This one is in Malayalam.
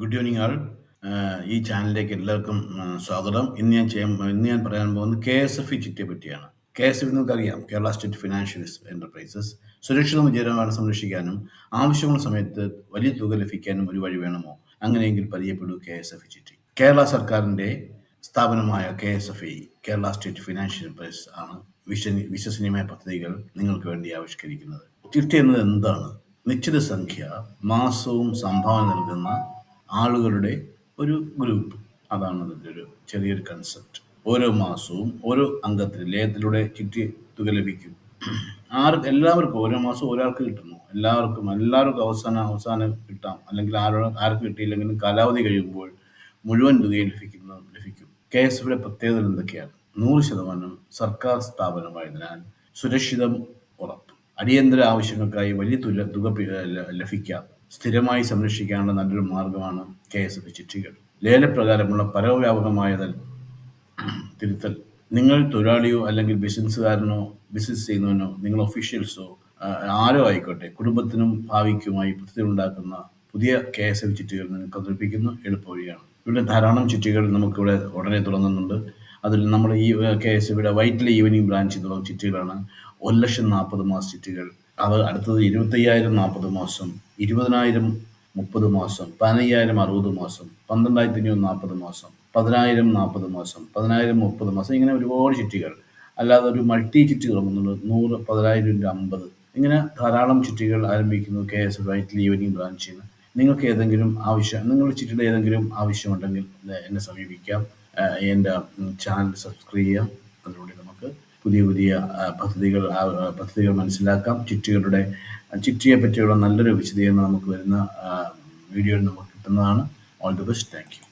ഗുഡ് ഈവനിങ് ആൾ. ഈ ചാനലിലേക്ക് എല്ലാവർക്കും സ്വാഗതം. ഇന്ന് ഞാൻ പറയാൻ പോകുന്നത് KSFE ചിട്ടിയെ പറ്റിയാണ്. KSFE നിങ്ങൾക്കറിയാം, കേരള സ്റ്റേറ്റ് ഫിനാൻഷ്യൽ എന്റർപ്രൈസസ്. സുരക്ഷിതവും വിജയകരമായി സംരക്ഷിക്കാനും ആവശ്യമുള്ള സമയത്ത് വലിയ തുക ലഭിക്കാനും ഒരു വഴി വേണമോ? അങ്ങനെയെങ്കിൽ പരിചയപ്പെടൂ KSFE ചിട്ടി. കേരള സർക്കാരിൻ്റെ സ്ഥാപനമായ KSFE, Kerala state financial enterprises ആണ് വിശ്വസനീയമായ പദ്ധതികൾ നിങ്ങൾക്ക് വേണ്ടി ആവിഷ്കരിക്കുന്നത്. ചിട്ടി എന്നത് എന്താണ്? നിശ്ചിത സംഖ്യ മാസവും സംഭാവന നൽകുന്ന ആളുകളുടെ ഒരു ഗ്രൂപ്പ്. അതാണ് അതിൻ്റെ ഒരു ചെറിയൊരു കൺസെപ്റ്റ്. ഓരോ മാസവും ഓരോ അംഗത്തിന് ലേലത്തിലൂടെ ചിട്ടി തുക ലഭിക്കും. എല്ലാവർക്കും ഓരോ മാസവും ഒരാൾക്ക് കിട്ടുന്നു. എല്ലാവർക്കും അവസാനം കിട്ടാം, അല്ലെങ്കിൽ ആർക്ക് കിട്ടിയില്ലെങ്കിലും കാലാവധി കഴിയുമ്പോൾ മുഴുവൻ തുകയും ലഭിക്കും. KSFയുടെ പ്രത്യേകതകൾ എന്തൊക്കെയാണ്? 100% സർക്കാർ സ്ഥാപനമായതിനാൽ സുരക്ഷിതം ഉറപ്പ്. അടിയന്തര ആവശ്യങ്ങൾക്കായി വലിയ തുക ലഭിക്കാം. സ്ഥിരമായി സംരക്ഷിക്കാനുള്ള നല്ലൊരു മാർഗമാണ് KSFE ചിട്ടികൾ. ലേലപ്രകാരമുള്ള പരവ്യാപകമായ തിരുത്തൽ. നിങ്ങൾ തൊഴിലാളിയോ അല്ലെങ്കിൽ ബിസിനസ് ചെയ്യുന്നവനോ, നിങ്ങൾ ഒഫീഷ്യൽസോ ആരോ ആയിക്കോട്ടെ, കുടുംബത്തിനും ഭാവിക്കുമായി പദ്ധതി ഉണ്ടാക്കുന്ന പുതിയ KSFE ചിട്ടികൾ നിങ്ങൾക്ക് അവതരിപ്പിക്കുന്ന എളുപ്പവഴിയാണ്. ഇവിടെ ധാരാളം ചിട്ടികൾ നമുക്കിവിടെ ഉടനെ തുടങ്ങുന്നുണ്ട്. അതിൽ നമ്മൾ ഈ KSFയുടെ വൈറ്റിലെ ഈവനിങ് ബ്രാഞ്ചിൽ തുടങ്ങുന്ന ചിട്ടികളാണ് 1,40,000 മാസ ചിട്ടികൾ. അത് അടുത്തത് 25,000 40 മാസം, 20,000 30 മാസം, 15,000 60 മാസം, 12,500 40 മാസം, 10,000 40 മാസം, 10,000 30 മാസം, ഇങ്ങനെ ഒരുപാട് ചിട്ടികൾ. അല്ലാതെ ഒരു മൾട്ടി ചിട്ടി തുടങ്ങുന്നുണ്ട്, 100, 10,000 × 50, ഇങ്ങനെ ധാരാളം ചിട്ടികൾ ആരംഭിക്കുന്നു KSF വൈറ്റിലെ ഈവനിങ് ബ്രാഞ്ചിൽ നിന്ന്. നിങ്ങളുടെ ചിട്ടിയുടെ ഏതെങ്കിലും ആവശ്യമുണ്ടെങ്കിൽ എന്നെ സമീപിക്കാം. എൻ്റെ ചാനൽ സബ്സ്ക്രൈബ് ചെയ്യാം. അതിലൂടെ നമുക്ക് പുതിയ പദ്ധതികൾ മനസ്സിലാക്കാം. ചിട്ടിയെ പറ്റിയുള്ള നല്ലൊരു വിശദീകരണം നമുക്ക് വരുന്ന വീഡിയോയിൽ നമുക്ക് കിട്ടുന്നതാണ്. All the best. Thank you.